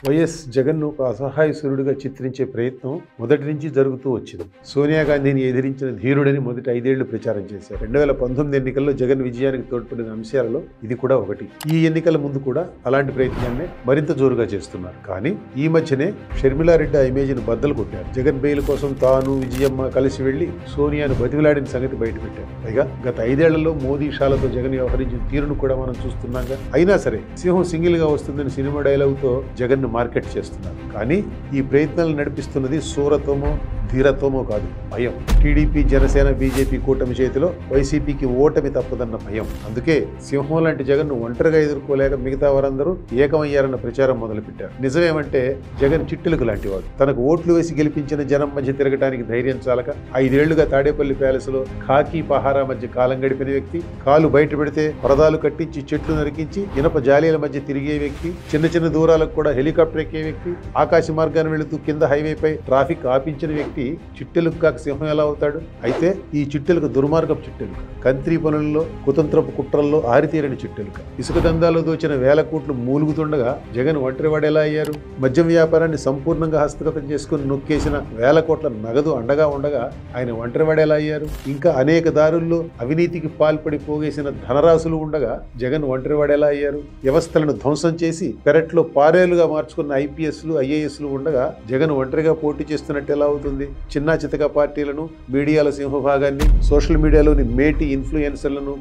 YS జగన్ను ఒక అసహాయ సూర్యుడిగా చిత్రించే ప్రయత్నం మొదటి నుంచి జరుగుతూ వచ్చింది. సోనియా గాంధీని ఎదిరించిన ధీరుడని మొదటి 5 ఏళ్లు ప్రచారం చేశారు. 2019 ఎన్నికల్లో జగన్ విజయానికి తోడ్పడిన అంశాలలో ఇది కూడా ఒకటి. ఈ ఎన్నికల ముందు కూడా అలాంటి ప్రయత్నాన్ని మరింత జోరుగా చేస్తున్నారు. కానీ ఈ మధ్యనే షర్మిలారెడ్డి ఆ ఇమేజ్ను బద్దలు కొట్టారు. జగన్ బెయిల్ కోసం తాను విజయమ్మ కలిసి వెళ్లి సోనియాను బతిమిలాడిన సంగతి బయటపెట్టారు. పైగా గత 5 ఏళ్లలో మోదీ షాలతో జగన్ వ్యవహరించిన తీరును కూడా మనం చూస్తున్నాగా. అయినా సరే సింహం సింగిల్ గా వస్తుందని సినిమా డైలాగుతో జగన్ మార్కెట్ చేస్తున్నారు. కానీ ఈ ప్రయత్నాలు నడిపిస్తున్నది సూరత్వమో ధీరత్వమో కాదు, భయం. టీడీపీ, జనసేన, బీజేపీ కూటమి చేతిలో వైసీపీకి ఓటమి తప్పదన్న భయం. అందుకే సింహం లాంటి జగన్ను ఒంటరిగా ఎదుర్కోలేక మిగతా వారందరూ ఏకమయ్యారన్న ప్రచారం మొదలుపెట్టారు. నిజమేమంటే జగన్ చిట్టులకు లాంటివాడు. తనకు ఓట్లు వేసి గెలిపించిన జనం మధ్య తిరగడానికి ధైర్యం చాలక 5 ఏళ్లుగా తాడేపల్లి ప్యాలెస్ లో ఖాకీ పహారా మధ్య కాలం గడిపిన వ్యక్తి, కాలు బయట పెడితే పరదాలు కట్టించి చెట్లు నరికించి ఇనప జాలీల మధ్య తిరిగే వ్యక్తి, చిన్న చిన్న దూరాలకు కూడా హెలికాప్టర్ ఎక్కే వ్యక్తి, ఆకాశ మార్గాన్ని వెళుతూ కింద హైవేపై ట్రాఫిక్ ఆపించిన వ్యక్తి చిట్టెలకు కాక సింహం ఎలా అవుతాడు? అయితే ఈ చిట్టెలకు దుర్మార్గపు చిట్టెలుక, కంత్రి పనుల్లో కుతంత్రపు కుట్రల్లో ఆరితీరని చిట్టెలుక, ఇసుక దందాలో దోచిన 1000 కోట్లు మూలుగుతుండగా జగన్ ఒంటరివాడు ఎలా అయ్యారు? మద్యం వ్యాపారాన్ని సంపూర్ణంగా హస్తగతం చేసుకుని నొక్కేసిన 1000 కోట్ల నగదు అండగా ఉండగా ఆయన ఒంటరివాడు ఎలా అయ్యారు? ఇంకా అనేక దారుల్లో అవినీతికి పాల్పడి పోగేసిన ధనరాశులు ఉండగా జగన్ ఒంటరివాడు ఎలా అయ్యారు? వ్యవస్థలను ధ్వంసం చేసి పెరట్లో పారేలుగా మార్చుకున్న ఐపీఎస్లు, ఐఏఎస్లు ఉండగా జగన్ ఒంటరిగా పోటీ చేస్తున్నట్టు ఎలా అవుతుంది? చిన్న చితక పార్టీలను, మీడియాల సింహభాగాన్ని, సోషల్ మీడియాలోని మేటి ఇన్ఫ్లుయెన్సర్లను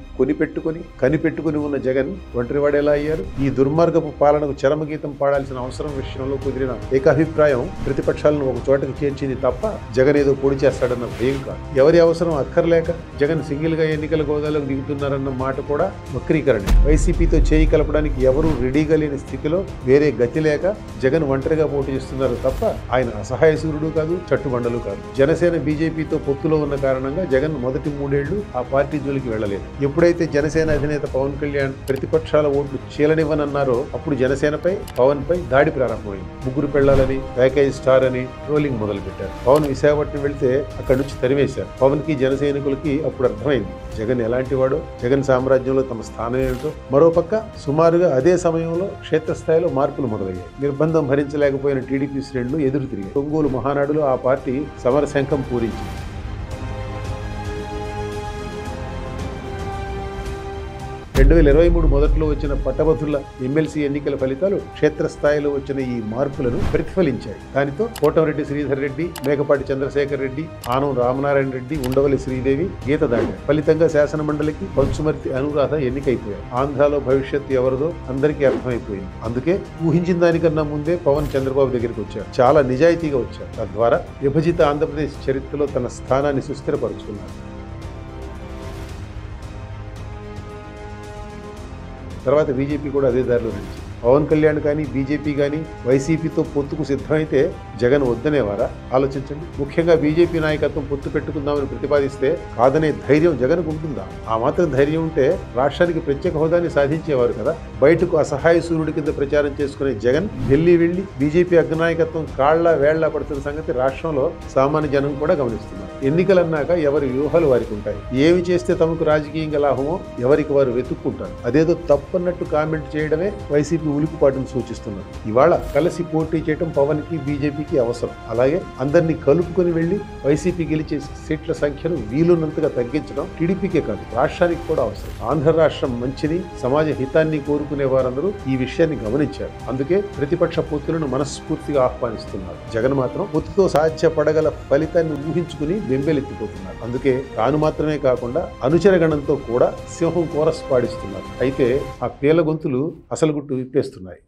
కనిపెట్టుకుని ఉన్న జగన్ ఒంటరివాడు ఎలా అయ్యారు? ఈ దుర్మార్గపు పాలనకు చరమగీతం పాడాల్సిన అవసరం విషయంలో కుదిరిన ఏకాభిప్రాయం ప్రతిపక్షాలను ఒక చోటకి చేర్చింది తప్ప జగన్ ఏదో పొడి చేస్తాడన్న భయం కాదు. ఎవరి అవసరం అక్కర్లేక జగన్ సింగిల్ గా ఎన్నికల గోదాలోకి దిగుతున్నారన్న మాట కూడా వక్రీకరణ. వైసీపీతో చేయి కలపడానికి ఎవరూ రెడీగా లేని స్థితిలో వేరే గతి లేక జగన్ ఒంటరిగా పోటీ చేస్తున్నారు తప్ప ఆయన అసహాయ సూర్యుడు కాదు, చట్టుబండలు కాదు. జనసేన, బీజేపీతో పొత్తులో ఉన్న కారణంగా జగన్ మొదటి 3 ఏళ్లు ఆ పార్టీ జోలికి వెళ్లలేదు. ఎప్పుడైతే జనసేన అధినేత పవన్ కళ్యాణ్ ప్రతిపక్షాల ఓట్లు చీలనివ్వనన్నారో అప్పుడు జనసేనపై, పవన్ పై దాడి ప్రారంభమైంది. ముగ్గురు పెళ్లాలని, ప్యాకేజ్ స్టార్ అని ట్రోలింగ్ మొదలుపెట్టారు. పవన్ విశాఖపట్నం వెళ్తే అక్కడి నుంచి తరివేశారు. పవన్ కి, జన సైనికులకి అప్పుడు అర్థమైంది జగన్ ఎలాంటి వాడో, జగన్ సామ్రాజ్యంలో తమ స్థానం ఏమిటో. మరోపక్క సుమారుగా అదే సమయంలో క్షేత్రస్థాయిలో మార్పులు మొదలయ్యాయి. నిర్బంధం భరించలేకపోయిన టీడీపీ శ్రేణులు ఎదురు తిరిగాయి. ఒంగోలు మహానాడులో ఆ పార్టీ సమరశంఖం పూరించింది. 2023 మొదట్లో వచ్చిన పట్టభద్రుల ఎమ్మెల్సీ ఎన్నికల ఫలితాలు క్షేత్రస్థాయిలో వచ్చిన ఈ మార్పులను ప్రతిఫలించాయి. దానితో కోటమిరెడ్డి శ్రీధర్ రెడ్డి, మేకపాటి చంద్రశేఖర్ రెడ్డి, ఆనం రామనారాయణ రెడ్డి, ఉండవల్లి శ్రీదేవి గీత దాటారు. ఫలితంగా శాసన మండలికి పంచుమర్తి అనురాధ ఎన్నికైపోయారు. ఆంధ్రాలో భవిష్యత్తు ఎవరిదో అందరికీ అర్థమైపోయింది. అందుకే ఊహించిన దానికన్నా ముందే పవన్ చంద్రబాబు దగ్గరికి వచ్చారు. చాలా నిజాయితీగా వచ్చారు. తద్వారా విభజిత ఆంధ్రప్రదేశ్ చరిత్రలో తన స్థానాన్ని సుస్థిరపరుచుకున్నారు. తర్వాత బీజేపీ కూడా అదే దారిలో నడిచింది. పవన్ కళ్యాణ్ కానీ, బీజేపీ కానీ వైసీపీతో పొత్తుకు సిద్ధమైతే జగన్ వద్దనేవారా? ఆలోచించండి. ముఖ్యంగా బీజేపీ నాయకత్వం పొత్తు పెట్టుకుందామని ప్రతిపాదిస్తే కాదనే ధైర్యం జగన్కు ఉంటుందా? ఆ మాత్రం ధైర్యం ఉంటే రాష్ట్రానికి ప్రత్యేక హోదాని సాధించేవారు కదా. బయటకు అసహాయ సూర్యుడి కింద ప్రచారం చేసుకునే జగన్ ఢిల్లీ వెళ్లి బీజేపీ అగ్రనాయకత్వం కాళ్ల వేళ్లా పడుతున్న సంగతి రాష్ట్రంలో సామాన్య జనం కూడా గమనిస్తున్నారు. ఎన్నికలన్నాక ఎవరి వ్యూహాలు వారికి ఉంటాయి. ఏమి చేస్తే తమకు రాజకీయంగా లాభమో ఎవరికి వారు వెతుక్కుంటారు. అదేదో తప్పన్నట్టు కామెంట్ చేయడమే వైసీపీ ఉలికిపాటును సూచిస్తున్నారు. ఇవాళ కలిసి పోటీ చేయడం పవన్ కి, బీజేపీకి అవసరం. అలాగే అందరినీ కలుపుకొని వెళ్లి వైసీపీ గెలిచే సీట్ల సంఖ్యను వీలున్నంతగా తగ్గించడం టీడీపీకే కాదు, రాష్ట్రానికి కూడా అవసరం. ఆంధ్ర రాష్ట్రం మంచిని, సమాజ హితాన్ని కోరుకునే వారందరూ ఈ విషయాన్ని గమనించారు. అందుకే ప్రతిపక్ష పొత్తులను మనస్ఫూర్తిగా ఆహ్వానిస్తున్నారు. జగన్ మాత్రం పొత్తుతో సాధ్యపడగల ఫలితాన్ని ఊహించుకుని బెంబెలెత్తిపోతున్నారు. అందుకే తాను మాత్రమే కాకుండా అనుచరగణంతో కూడా సింహం కోరస్ పాడిస్తున్నారు. అయితే ఆ పేల గొంతులు అసలు గుట్టు విప్పేస్తున్నాయి.